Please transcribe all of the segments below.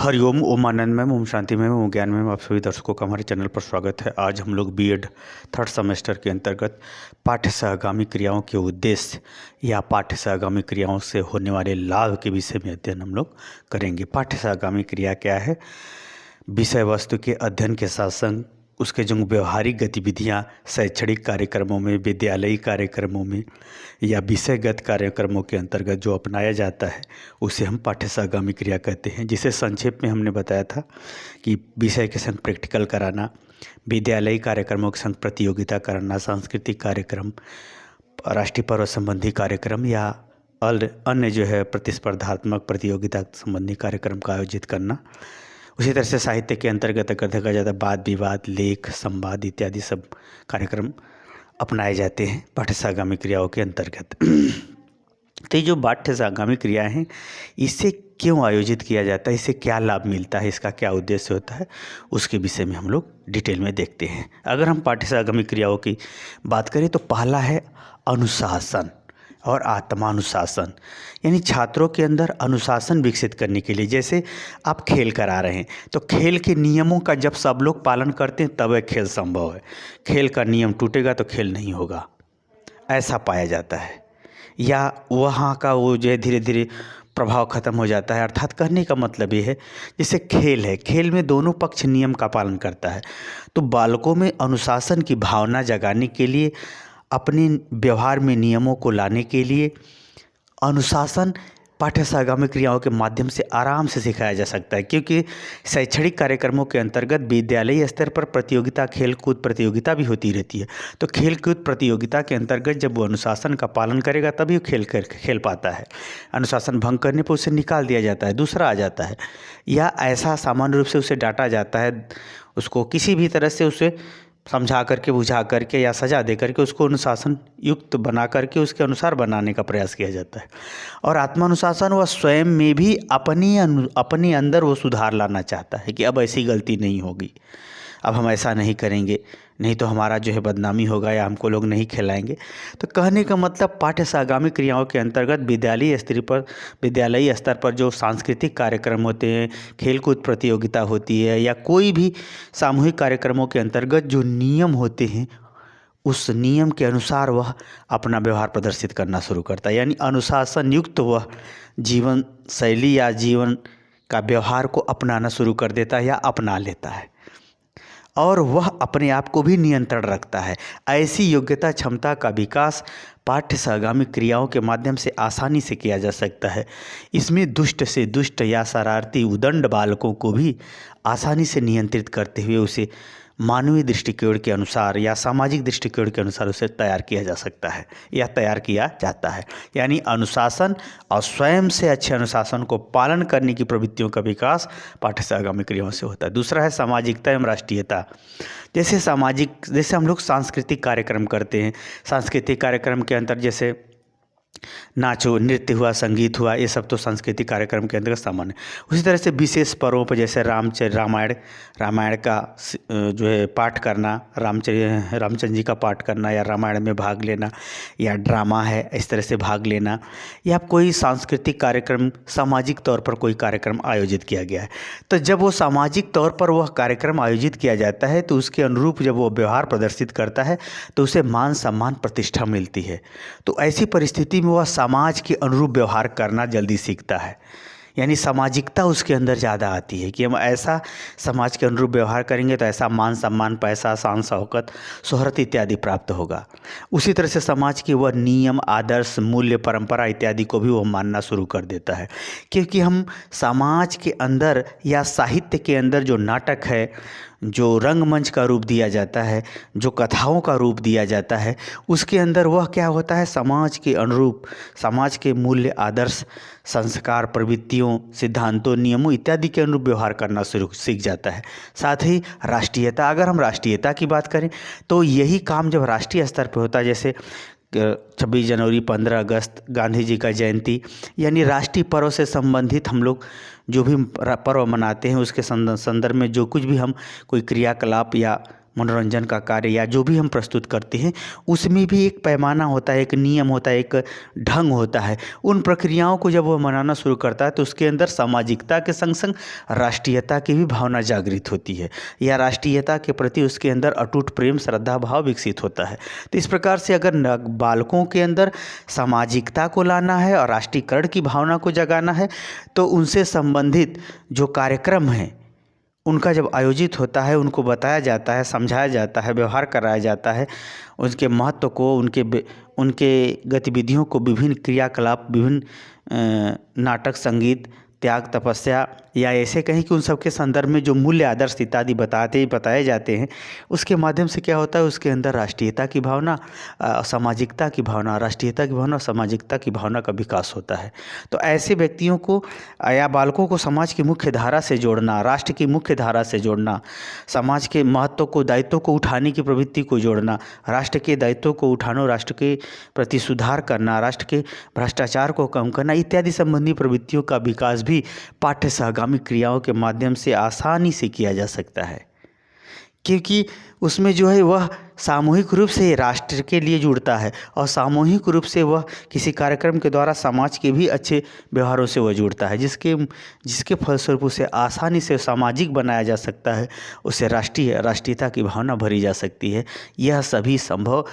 हरिओम, ओम आनंदमय, ओम शांतिमय, ओम ज्ञानमय। आप सभी दर्शकों का हमारे चैनल पर स्वागत है। आज हम लोग बीएड थर्ड सेमेस्टर के अंतर्गत पाठ्य सहगामी क्रियाओं के उद्देश्य या पाठ्य सहगामी क्रियाओं से होने वाले लाभ के विषय में अध्ययन हम लोग करेंगे। पाठ्य सहगामी क्रिया क्या है? विषय वस्तु के अध्ययन के साथ संग उसके जो व्यवहारिक गतिविधियाँ शैक्षणिक कार्यक्रमों में, विद्यालयी कार्यक्रमों में या विषयगत कार्यक्रमों के अंतर्गत जो अपनाया जाता है उसे हम पाठ्य सहगामी क्रिया कहते हैं। जिसे संक्षेप में हमने बताया था कि विषय के संग प्रैक्टिकल कराना, विद्यालयी कार्यक्रमों के संग प्रतियोगिता कराना, सांस्कृतिक कार्यक्रम, राष्ट्रीय पर्व संबंधी कार्यक्रम या अन्य जो है प्रतिस्पर्धात्मक प्रतियोगिता संबंधी कार्यक्रम का आयोजित करना। उसी तरह से साहित्य के अंतर्गत अगर देखा जाता है वाद विवाद, लेख, संवाद इत्यादि सब कार्यक्रम अपनाए जाते हैं पाठ्य सहगामी क्रियाओं के अंतर्गत। तो ये जो पाठ्य सहगामी क्रियाएं हैं इसे क्यों आयोजित किया जाता है, इससे क्या लाभ मिलता है, इसका क्या उद्देश्य होता है, उसके विषय में हम लोग डिटेल में देखते हैं। अगर हम पाठ्य सहगामी क्रियाओं की बात करें तो पहला है अनुशासन और आत्मानुशासन, यानी छात्रों के अंदर अनुशासन विकसित करने के लिए। जैसे आप खेल करा रहे हैं तो खेल के नियमों का जब सब लोग पालन करते हैं तब वह खेल संभव है। खेल का नियम टूटेगा तो खेल नहीं होगा, ऐसा पाया जाता है। या वहाँ का वो जो है धीरे धीरे प्रभाव खत्म हो जाता है। अर्थात कहने का मतलब ये है जैसे खेल है, खेल में दोनों पक्ष नियम का पालन करता है, तो बालकों में अनुशासन की भावना जगाने के लिए, अपने व्यवहार में नियमों को लाने के लिए अनुशासन पाठ्य सहगामी क्रियाओं के माध्यम से आराम से सिखाया जा सकता है। क्योंकि शैक्षणिक कार्यक्रमों के अंतर्गत विद्यालयी स्तर पर प्रतियोगिता, खेल कूद प्रतियोगिता भी होती रहती है। तो खेल कूद प्रतियोगिता के अंतर्गत जब वो अनुशासन का पालन करेगा तभी वो खेल पाता है। अनुशासन भंग करने पर उसे निकाल दिया जाता है, दूसरा आ जाता है, या ऐसा सामान्य रूप से उसे डांटा जाता है, उसको किसी भी तरह से उसे समझा करके, बुझा करके या सजा दे करके उसको अनुशासन युक्त बना करके उसके अनुसार बनाने का प्रयास किया जाता है। और आत्मानुशासन वह स्वयं में भी अपने अंदर वो सुधार लाना चाहता है कि अब ऐसी गलती नहीं होगी, अब हम ऐसा नहीं करेंगे, नहीं तो हमारा जो है बदनामी होगा या हमको लोग नहीं खिलाएंगे। तो कहने का मतलब पाठ्य सहगामी क्रियाओं के अंतर्गत विद्यालयी स्तर पर जो सांस्कृतिक कार्यक्रम होते हैं, खेलकूद प्रतियोगिता होती है या कोई भी सामूहिक कार्यक्रमों के अंतर्गत जो नियम होते हैं उस नियम के अनुसार वह अपना व्यवहार प्रदर्शित करना शुरू करता है। यानी अनुशासन युक्त वह जीवन शैली या जीवन का व्यवहार को अपनाना शुरू कर देता है या अपना लेता है, और वह अपने आप को भी नियंत्रण रखता है। ऐसी योग्यता क्षमता का विकास पाठ्य सहगामी क्रियाओं के माध्यम से आसानी से किया जा सकता है। इसमें दुष्ट से दुष्ट या शरारती उदंड बालकों को भी आसानी से नियंत्रित करते हुए उसे मानवीय दृष्टिकोण के अनुसार या सामाजिक दृष्टिकोण के अनुसार उसे तैयार किया जा सकता है या तैयार किया जाता है। यानी अनुशासन और स्वयं से अच्छे अनुशासन को पालन करने की प्रवृत्तियों का विकास पाठ्य सहगामी क्रियाओं से होता है। दूसरा है सामाजिकता एवं राष्ट्रीयता। जैसे हम लोग सांस्कृतिक कार्यक्रम करते हैं, सांस्कृतिक कार्यक्रम के अंतर्गत जैसे नाचो, नृत्य हुआ, संगीत हुआ, ये सब तो सांस्कृतिक कार्यक्रम के अंतर्गत सामान्य। उसी तरह से विशेष पर्वों पर जैसे रामायण का जो है पाठ करना, रामचंद्र जी का पाठ करना या रामायण में भाग लेना, या ड्रामा है इस तरह से भाग लेना, या कोई सांस्कृतिक कार्यक्रम, सामाजिक तौर पर कोई कार्यक्रम आयोजित किया गया है। तो जब वो सामाजिक तौर पर वह कार्यक्रम आयोजित किया जाता है तो उसके अनुरूप जब वो व्यवहार प्रदर्शित करता है तो उसे मान सम्मान प्रतिष्ठा मिलती है। तो ऐसी परिस्थिति में वह समाज के अनुरूप व्यवहार करना जल्दी सीखता है। यानी सामाजिकता उसके अंदर ज़्यादा आती है कि हम ऐसा समाज के अनुरूप व्यवहार करेंगे तो ऐसा मान सम्मान, पैसा, शान शौकत, शोहरत इत्यादि प्राप्त होगा। उसी तरह से समाज के वह नियम, आदर्श, मूल्य, परंपरा इत्यादि को भी वह मानना शुरू कर देता है। क्योंकि हम समाज के अंदर या साहित्य के अंदर जो नाटक है, जो रंगमंच का रूप दिया जाता है, जो कथाओं का रूप दिया जाता है, उसके अंदर वह क्या होता है, समाज के अनुरूप, समाज के मूल्य, आदर्श, संस्कार, प्रवृत्तियों, सिद्धांतों, नियमों इत्यादि के अनुरूप व्यवहार करना शुरू सीख जाता है। साथ ही राष्ट्रीयता, अगर हम राष्ट्रीयता की बात करें तो यही काम जब राष्ट्रीय स्तर पर होता है, जैसे 26 जनवरी, 15 अगस्त, गांधी जी का जयंती, यानी राष्ट्रीय पर्व से संबंधित हम लोग जो भी पर्व मनाते हैं उसके संदर्भ में जो कुछ भी हम कोई क्रियाकलाप या मनोरंजन का कार्य या जो भी हम प्रस्तुत करते हैं उसमें भी एक पैमाना होता है, एक नियम होता है, एक ढंग होता है। उन प्रक्रियाओं को जब वह मनाना शुरू करता है तो उसके अंदर सामाजिकता के संग संग राष्ट्रीयता की भी भावना जागृत होती है, या राष्ट्रीयता के प्रति उसके अंदर अटूट प्रेम श्रद्धा भाव विकसित होता है। तो इस प्रकार से अगर बालकों के अंदर सामाजिकता को लाना है और राष्ट्रीयकरण की भावना को जगाना है तो उनसे संबंधित जो कार्यक्रम हैं उनका जब आयोजित होता है, उनको बताया जाता है, समझाया जाता है, व्यवहार कराया जाता है, उसके महत्व को, उनके गतिविधियों को, विभिन्न क्रियाकलाप, विभिन्न नाटक, संगीत, त्याग, तपस्या या ऐसे कहीं कि उन सब के संदर्भ में जो मूल्य आदर्श इत्यादि बताए जाते हैं, उसके माध्यम से क्या होता है, उसके अंदर राष्ट्रीयता की भावना, सामाजिकता की भावना, राष्ट्रीयता की भावना, सामाजिकता की भावना का विकास होता है। तो ऐसे व्यक्तियों को या बालकों को समाज की मुख्य धारा से जोड़ना, राष्ट्र की मुख्य धारा से जोड़ना, समाज के महत्व को, दायित्व को उठाने की प्रवृत्ति को जोड़ना, राष्ट्र के दायित्वों को उठाना, राष्ट्र के प्रति सुधार करना, राष्ट्र के भ्रष्टाचार को कम करना इत्यादि संबंधी प्रवृत्तियों का विकास भी पाठ्य सहगामी क्रियाओं के माध्यम से आसानी से किया जा सकता है, क्योंकि उसमें जो है वह सामूहिक रूप से राष्ट्र के लिए जुड़ता है और सामूहिक रूप से वह किसी कार्यक्रम के द्वारा समाज के भी अच्छे व्यवहारों से वह जुड़ता है, जिसके फलस्वरूप उसे आसानी से सामाजिक बनाया जा सकता है, उसे राष्ट्रीयता की भावना भरी जा सकती है। यह सभी संभव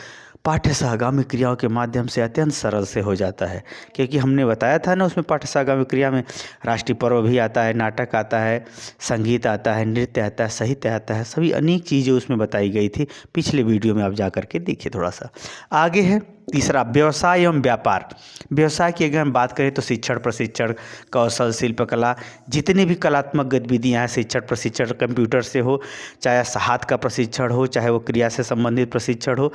पाठ्य सहगामी क्रियाओं के माध्यम से अत्यंत सरल से हो जाता है, क्योंकि हमने बताया था ना, उसमें पाठ्य सहगामी क्रिया में राष्ट्रीय पर्व भी आता है, नाटक आता है, संगीत आता है, नृत्य आता है, साहित्य आता है, सभी अनेक चीज़ें उसमें बताई गई थी। पिछले वीडियो में आप जा करके देखिए थोड़ा सा। आगे है तीसरा, व्यवसाय एवं व्यापार। व्यवसाय की अगर हम बात करें तो शिक्षण, प्रशिक्षण, कौशल, शिल्पकला, जितनी भी कलात्मक गतिविधियाँ हैं, शिक्षण प्रशिक्षण कंप्यूटर से हो, चाहे हाथ का प्रशिक्षण हो, चाहे वो क्रिया से संबंधित प्रशिक्षण हो,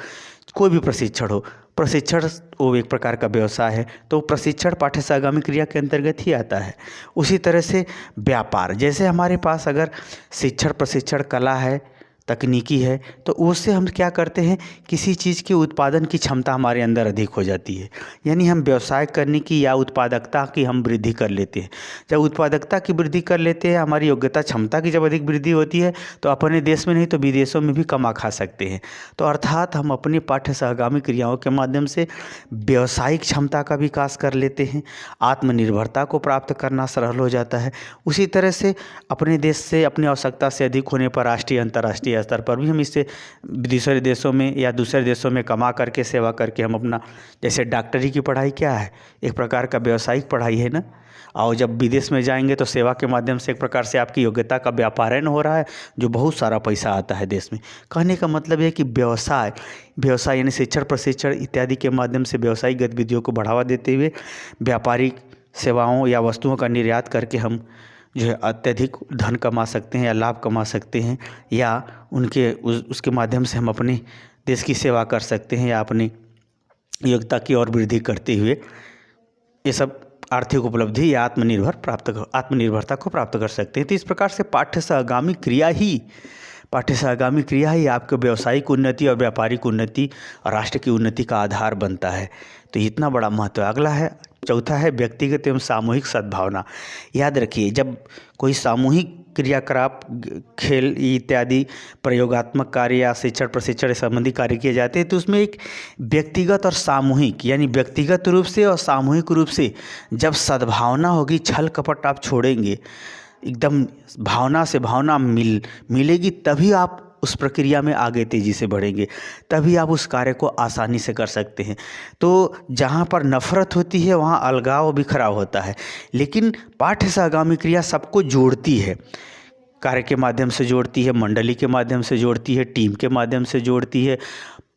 कोई भी प्रशिक्षण हो, प्रशिक्षण वो एक प्रकार का व्यवसाय है, तो प्रशिक्षण पाठ्य सहगामी क्रिया के अंतर्गत ही आता है। उसी तरह से व्यापार, जैसे हमारे पास अगर शिक्षण प्रशिक्षण कला है, तकनीकी है, तो उससे हम क्या करते हैं, किसी चीज़ के उत्पादन की क्षमता हमारे अंदर अधिक हो जाती है, यानी हम व्यवसाय करने की या उत्पादकता की हम वृद्धि कर लेते हैं। जब उत्पादकता की वृद्धि कर लेते हैं, हमारी योग्यता क्षमता की जब अधिक वृद्धि होती है तो अपने देश में नहीं तो विदेशों में भी कमा खा सकते हैं। तो अर्थात हम अपनी पाठ्य सहगामी क्रियाओं के माध्यम से व्यवसायिक क्षमता का विकास कर लेते हैं, आत्मनिर्भरता को प्राप्त करना सरल हो जाता है। उसी तरह से अपने देश से अपनी आवश्यकता से अधिक होने पर राष्ट्रीय अंतर्राष्ट्रीय स्तर पर भी हम इससे दूसरे देशों में या दूसरे देशों में कमा करके, सेवा करके हम अपना, जैसे डॉक्टरी की पढ़ाई क्या है, एक प्रकार का व्यवसायिक पढ़ाई है ना, और जब विदेश में जाएंगे तो सेवा के माध्यम से एक प्रकार से आपकी योग्यता का व्यापारण हो रहा है, जो बहुत सारा पैसा आता है देश में। कहने का मतलब है कि व्यवसाय यानी शिक्षण प्रशिक्षण इत्यादि के माध्यम से व्यवसायिक गतिविधियों को बढ़ावा देते हुए व्यापारिक सेवाओं या वस्तुओं का निर्यात करके हम जो है अत्यधिक धन कमा सकते हैं या लाभ कमा सकते हैं, या उसके माध्यम से हम अपने देश की सेवा कर सकते हैं या अपनी योग्यता की और वृद्धि करते हुए ये सब आर्थिक उपलब्धि या आत्मनिर्भरता को प्राप्त कर सकते हैं। तो इस प्रकार से पाठ्य सहगामी क्रिया ही आपके व्यावसायिक उन्नति और व्यापारिक उन्नति और राष्ट्र की उन्नति का आधार बनता है। तो इतना बड़ा महत्व। अगला है, चौथा है व्यक्तिगत एवं सामूहिक सद्भावना। याद रखिए, जब कोई सामूहिक क्रियाकलाप, खेल इत्यादि प्रयोगात्मक कार्य या शिक्षण प्रशिक्षण संबंधी कार्य किए जाते हैं तो उसमें एक व्यक्तिगत और सामूहिक, यानी व्यक्तिगत रूप से और सामूहिक रूप से जब सद्भावना होगी, छल कपट आप छोड़ेंगे, एकदम भावना से भावना मिलेगी, तभी आप उस प्रक्रिया में आगे तेज़ी से बढ़ेंगे, तभी आप उस कार्य को आसानी से कर सकते हैं। तो जहाँ पर नफ़रत होती है वहाँ अलगाव बिखराव होता है, लेकिन पाठ्य सहगामी क्रिया सबको जोड़ती है, कार्य के माध्यम से जोड़ती है, मंडली के माध्यम से जोड़ती है, टीम के माध्यम से जोड़ती है,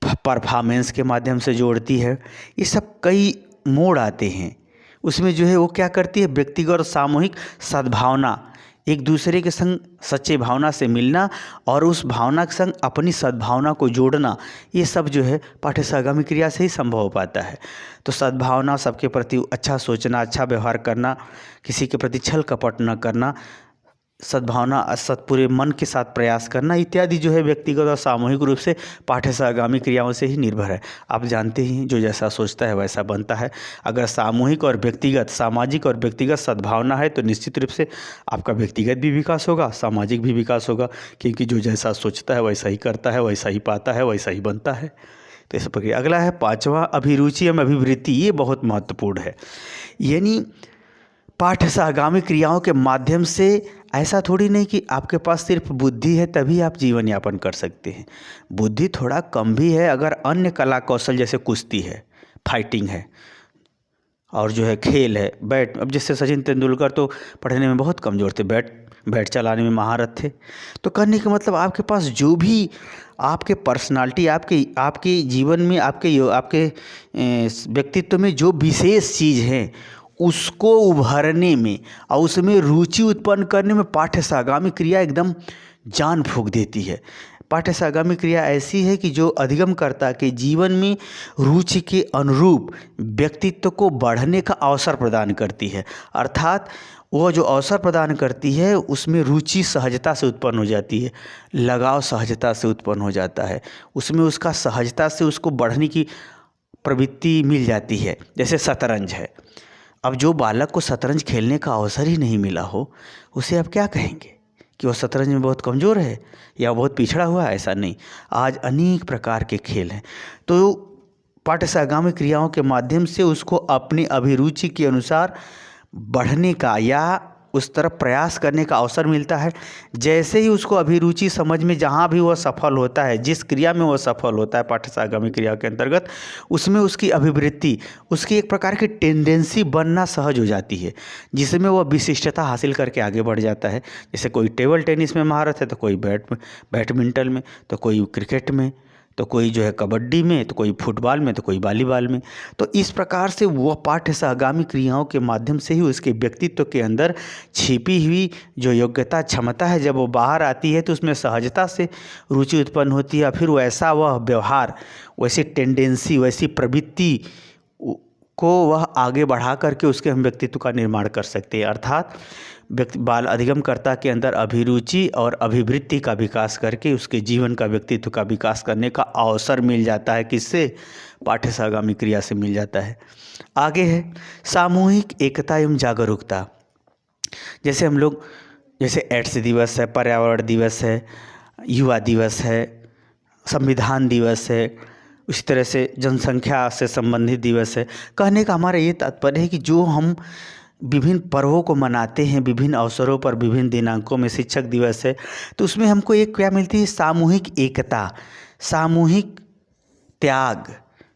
परफॉर्मेंस के माध्यम से जोड़ती है। ये सब कई मोड़ आते हैं, उसमें जो है वो क्या करती है, व्यक्तिगत और सामूहिक सद्भावना, एक दूसरे के संग सच्चे भावना से मिलना और उस भावना के संग अपनी सद्भावना को जोड़ना, ये सब जो है पाठ्य सहगामी क्रिया से ही संभव हो पाता है। तो सद्भावना, सबके प्रति अच्छा सोचना, अच्छा व्यवहार करना, किसी के प्रति छल कपट न करना, सद्भावना पूरे मन के साथ प्रयास करना इत्यादि जो है व्यक्तिगत और सामूहिक रूप से पाठ्य सहगामी क्रियाओं से ही निर्भर है। आप जानते ही जो जैसा सोचता है वैसा बनता है। अगर सामूहिक और व्यक्तिगत, सामाजिक और व्यक्तिगत सद्भावना है तो निश्चित रूप से आपका व्यक्तिगत भी विकास होगा, सामाजिक भी विकास होगा, क्योंकि जो जैसा सोचता है वैसा ही करता है, वैसा ही पाता है, वैसा ही बनता है। तो इस प्रक्रिया। अगला है पांचवा, अभिरुचि एवं अभिवृत्ति। ये बहुत महत्वपूर्ण है। यानी पाठ्य सहगामी क्रियाओं के माध्यम से ऐसा थोड़ी नहीं कि आपके पास सिर्फ बुद्धि है तभी आप जीवन यापन कर सकते हैं। बुद्धि थोड़ा कम भी है अगर अन्य कला कौशल जैसे कुश्ती है, फाइटिंग है, और जो है खेल है, बैट। अब जैसे सचिन तेंदुलकर तो पढ़ने में बहुत कमज़ोर थे, बैट चलाने में महारत थे। तो कहने का मतलब आपके पास जो भी आपके पर्सनालिटी, आपके जीवन में, आपके व्यक्तित्व में जो विशेष चीज़ है उसको उभरने में और उसमें रुचि उत्पन्न करने में पाठ्य सहगामी क्रिया एकदम जान फूंक देती है। पाठ्य सहगामी क्रिया ऐसी है कि जो अधिगमकर्ता के जीवन में रुचि के अनुरूप व्यक्तित्व को बढ़ने का अवसर प्रदान करती है। अर्थात वो जो अवसर प्रदान करती है उसमें रुचि सहजता से उत्पन्न हो जाती है, लगाव सहजता से उत्पन्न हो जाता है, उसमें उसका सहजता से उसको बढ़ने की प्रवृत्ति मिल जाती है। जैसे शतरंज है, अब जो बालक को शतरंज खेलने का अवसर ही नहीं मिला हो उसे आप क्या कहेंगे कि वो शतरंज में बहुत कमज़ोर है या बहुत पिछड़ा हुआ है? ऐसा नहीं। आज अनेक प्रकार के खेल हैं। तो पाठ्य सहगामी क्रियाओं के माध्यम से उसको अपनी अभिरुचि के अनुसार बढ़ने का या उस तरफ प्रयास करने का अवसर मिलता है। जैसे ही उसको अभिरुचि समझ में जहाँ भी वह सफल होता है, जिस क्रिया में वह सफल होता है पाठ्य सहगामी क्रिया के अंतर्गत, उसमें उसकी अभिवृत्ति, उसकी एक प्रकार की टेंडेंसी बनना सहज हो जाती है, जिसमें वह विशिष्टता हासिल करके आगे बढ़ जाता है। जैसे कोई टेबल टेनिस में महारत है तो कोई बैडमिंटन में, तो कोई क्रिकेट में, तो कोई जो है कबड्डी में, तो कोई फुटबॉल में, तो कोई वॉलीबॉल में। तो इस प्रकार से वह पाठ्य सहगामी क्रियाओं के माध्यम से ही उसके व्यक्तित्व के अंदर छिपी हुई जो योग्यता, क्षमता है, जब वो बाहर आती है तो उसमें सहजता से रुचि उत्पन्न होती है। फिर वैसा वह व्यवहार, वैसी टेंडेंसी, वैसी प्रवृत्ति को वह आगे बढ़ा करके उसके हम व्यक्तित्व का निर्माण कर सकते हैं। अर्थात बाल अधिगमकर्ता के अंदर अभिरुचि और अभिवृत्ति का विकास करके उसके जीवन का, व्यक्तित्व का विकास करने का अवसर मिल जाता है। किससे? पाठ्य सहगामी क्रिया से मिल जाता है। आगे है सामूहिक एकता एवं जागरूकता। जैसे हम लोग, जैसे एड्स दिवस है, पर्यावरण दिवस है, युवा दिवस है, संविधान दिवस है, उसी तरह से जनसंख्या से संबंधित दिवस है। कहने का हमारा ये तात्पर्य है कि जो हम विभिन्न पर्वों को मनाते हैं, विभिन्न अवसरों पर, विभिन्न दिनांकों में, शिक्षक दिवस है, तो उसमें हमको एक क्या मिलती है? सामूहिक एकता, सामूहिक त्याग,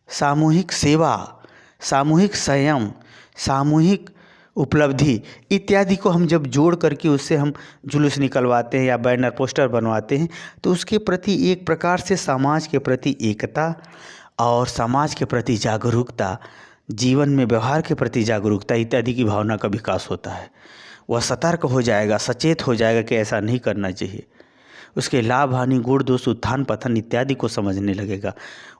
सामूहिक सेवा, सामूहिक संयम, सामूहिक उपलब्धि इत्यादि को हम जब जोड़ करके उससे हम जुलूस निकलवाते हैं या बैनर पोस्टर बनवाते हैं, तो उसके प्रति एक प्रकार से समाज के प्रति एकता और समाज के प्रति जागरूकता, जीवन में व्यवहार के प्रति जागरूकता इत्यादि की भावना का विकास होता है। वह सतर्क हो जाएगा, सचेत हो जाएगा कि ऐसा नहीं करना चाहिए। उसके लाभ, हानि, गुण, दोष, उत्थान, पतन इत्यादि को समझने लगेगा,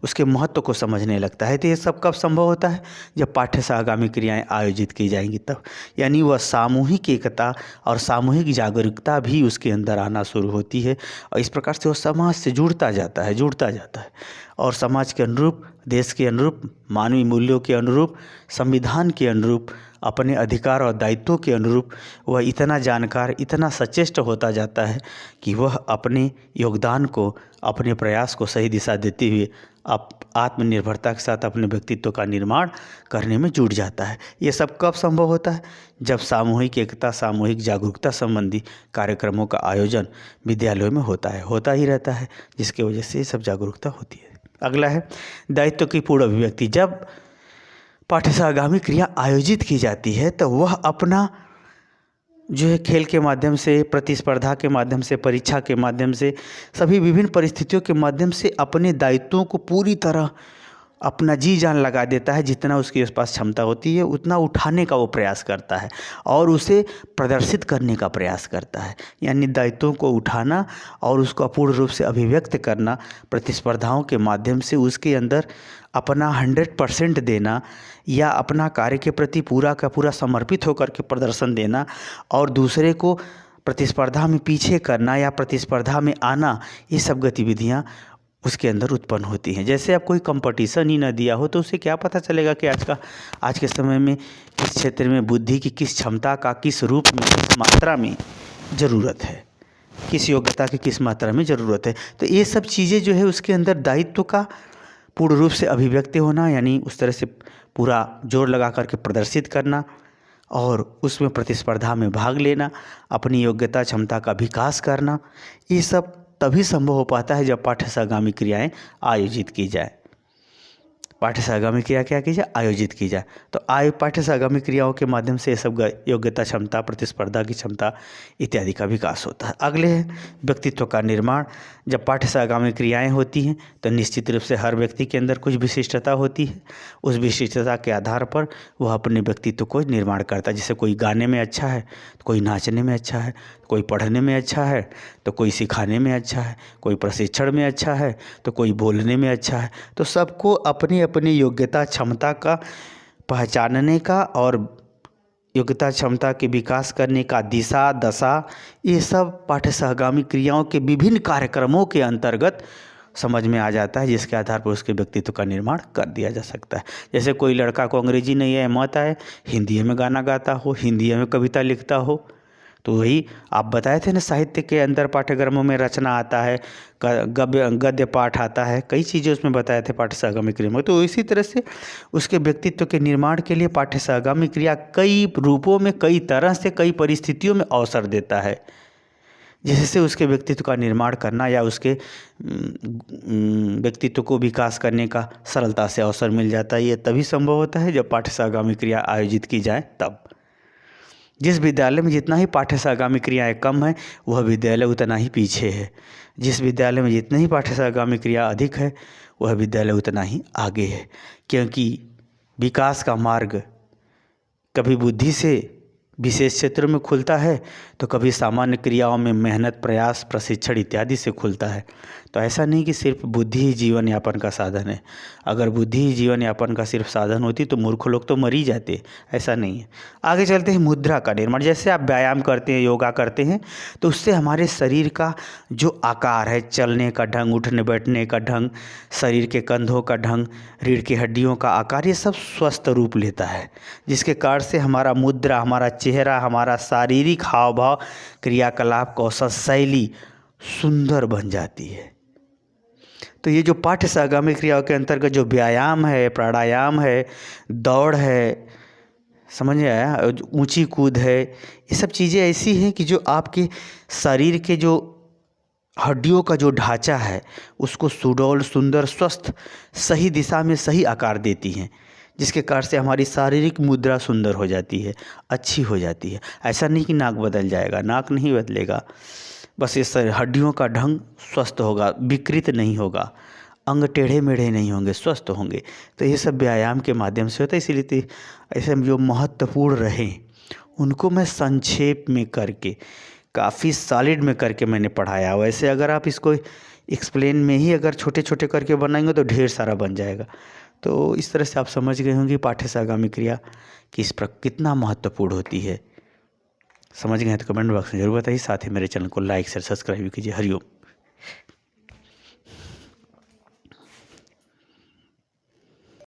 उसके महत्व को समझने लगता है। तो ये सब कब संभव होता है? जब पाठ्य सहगामी क्रियाएं आयोजित की जाएंगी तब। यानी वह सामूहिक एकता और सामूहिक जागरूकता भी उसके अंदर आना शुरू होती है और इस प्रकार से वो समाज से जुड़ता जाता है और समाज के अनुरूप, देश के अनुरूप, मानवीय मूल्यों के अनुरूप, संविधान के अनुरूप, अपने अधिकार और दायित्वों के अनुरूप वह इतना जानकार, इतना सचेष्ट होता जाता है कि वह अपने योगदान को, अपने प्रयास को सही दिशा देते हुए आत्मनिर्भरता के साथ अपने व्यक्तित्व का निर्माण करने में जुट जाता है। ये सब कब संभव होता है? जब सामूहिक एकता, सामूहिक जागरूकता संबंधी कार्यक्रमों का आयोजन विद्यालयों में होता ही रहता है, जिसकी वजह से ये सब जागरूकता होती है। अगला है दायित्व की पूर्ण अभिव्यक्ति। जब पाठ्य सहगामी क्रिया आयोजित की जाती है तो वह अपना जो है खेल के माध्यम से, प्रतिस्पर्धा के माध्यम से, परीक्षा के माध्यम से, सभी विभिन्न परिस्थितियों के माध्यम से अपने दायित्वों को पूरी तरह अपना जी जान लगा देता है। जितना उसके पास क्षमता होती है उतना उठाने का वो प्रयास करता है और उसे प्रदर्शित करने का प्रयास करता है। यानी दायित्वों को उठाना और उसको अपूर्ण रूप से अभिव्यक्त करना, प्रतिस्पर्धाओं के माध्यम से उसके अंदर अपना 100% देना या अपना कार्य के प्रति पूरा का पूरा समर्पित होकर के प्रदर्शन देना और दूसरे को प्रतिस्पर्धा में पीछे करना या प्रतिस्पर्धा में आना, ये सब गतिविधियाँ उसके अंदर उत्पन्न होती हैं। जैसे आप कोई कंपटीशन ही ना दिया हो तो उसे क्या पता चलेगा कि आज के समय में किस क्षेत्र में बुद्धि की किस क्षमता का किस रूप में किस मात्रा में ज़रूरत है, किस योग्यता की किस मात्रा में ज़रूरत है। तो ये सब चीज़ें जो है उसके अंदर दायित्व का पूर्ण रूप से अभिव्यक्ति होना, यानी उस तरह से पूरा जोर लगा करके प्रदर्शित करना और उसमें प्रतिस्पर्धा में भाग लेना, अपनी योग्यता क्षमता का विकास करना, ये सब तभी संभव हो पाता है जब पाठ्यसहगामी क्रियाएं आयोजित की जाए। पाठ्यसहगामी क्रिया क्या की जाए? आयोजित की जाए। तो पाठ्यसहगामी क्रियाओं के माध्यम से ये सब योग्यता क्षमता, प्रतिस्पर्धा की क्षमता इत्यादि का विकास होता है। अगले है व्यक्तित्व का निर्माण। जब पाठ्यसहगामी क्रियाएं होती हैं तो निश्चित रूप से हर व्यक्ति के अंदर कुछ विशिष्टता होती है। उस विशिष्टता के आधार पर वह अपने व्यक्तित्व को निर्माण करता है। जैसे कोई गाने में अच्छा है तो कोई नाचने में अच्छा है, कोई पढ़ने में अच्छा है तो कोई सिखाने में अच्छा है, कोई प्रशिक्षण में अच्छा है तो कोई बोलने में अच्छा है। तो सबको अपनी अपनी योग्यता क्षमता का पहचानने का और योग्यता क्षमता के विकास करने का दिशा दशा, ये सब पाठ्यसहगामी क्रियाओं के विभिन्न कार्यक्रमों के अंतर्गत समझ में आ जाता है, जिसके आधार पर उसके व्यक्तित्व का निर्माण कर दिया जा सकता है। जैसे कोई लड़का को अंग्रेजी नहीं मत आए, हिंदी में गाना गाता हो, हिंदी में कविता लिखता हो, तो वही आप बताए थे ना, साहित्य के अंदर पाठ्यक्रमों में रचना आता है, गद्य पाठ आता है, कई चीज़ें उसमें बताए थे पाठ्यसहगामी क्रिया में। तो इसी तरह से उसके व्यक्तित्व के निर्माण के लिए पाठ्यसहगामी क्रिया कई रूपों में, कई तरह से, कई परिस्थितियों में अवसर देता है, जिससे उसके व्यक्तित्व का निर्माण करना या उसके व्यक्तित्व को विकास करने का सरलता से अवसर मिल जाता है। ये तभी संभव होता है जब पाठ्यसहगामी क्रिया आयोजित की जाए तब। जिस विद्यालय में जितना ही पाठ्यसहगामी क्रियाएं कम है वह विद्यालय उतना ही पीछे है। जिस विद्यालय में जितनी ही पाठ्यसहगामी क्रिया अधिक है वह विद्यालय उतना ही आगे है, क्योंकि विकास का मार्ग कभी बुद्धि से विशेष क्षेत्रों में खुलता है तो कभी सामान्य क्रियाओं में मेहनत, प्रयास, प्रशिक्षण इत्यादि से खुलता है। तो ऐसा नहीं कि सिर्फ बुद्धि ही जीवन यापन का साधन है। अगर बुद्धि ही जीवन यापन का सिर्फ साधन होती तो मूर्ख लोग तो मर ही जाते, ऐसा नहीं है। आगे चलते हैं मुद्रा का निर्माण। जैसे आप व्यायाम करते हैं, योगा करते हैं, तो उससे हमारे शरीर का जो आकार है, चलने का ढंग, उठने बैठने का ढंग, शरीर के कंधों का ढंग, रीढ़ की हड्डियों का आकार, ये सब स्वस्थ रूप लेता है, जिसके कारण से हमारा मुद्रा, हमारा चेहरा, हमारा शारीरिक हाव भाव, क्रियाकलाप, कौशल, शैली सुंदर बन जाती है। तो ये जो पाठ्यसहगामी क्रियाओं के अंतर्गत जो व्यायाम है, प्राणायाम है, दौड़ है, समझ में आया, ऊंची कूद है, ये सब चीज़ें ऐसी हैं कि जो आपके शरीर के जो हड्डियों का जो ढांचा है उसको सुडौल, सुंदर, स्वस्थ, सही दिशा में सही आकार देती हैं, जिसके कारण से हमारी शारीरिक मुद्रा सुंदर हो जाती है, अच्छी हो जाती है। ऐसा नहीं कि नाक बदल जाएगा, नाक नहीं बदलेगा, बस इस हड्डियों का ढंग स्वस्थ होगा, विकृत नहीं होगा, अंग टेढ़े मेढ़े नहीं होंगे, स्वस्थ होंगे। तो ये सब व्यायाम के माध्यम से होता है। इसीलिए ऐसे जो महत्वपूर्ण रहें उनको मैं संक्षेप में करके, काफ़ी सॉलिड में करके मैंने पढ़ाया। वैसे अगर आप इसको एक्सप्लेन में ही अगर छोटे छोटे करके बनाएंगे तो ढेर सारा बन जाएगा। तो इस तरह से आप समझ गए होंगे पाठ्यसहगामी क्रिया कितना महत्वपूर्ण होती है। समझ गए तो कमेंट बॉक्स में जरूर बताइए। साथ ही मेरे चैनल को लाइक शेयर सब्सक्राइब कीजिए। हरिओम।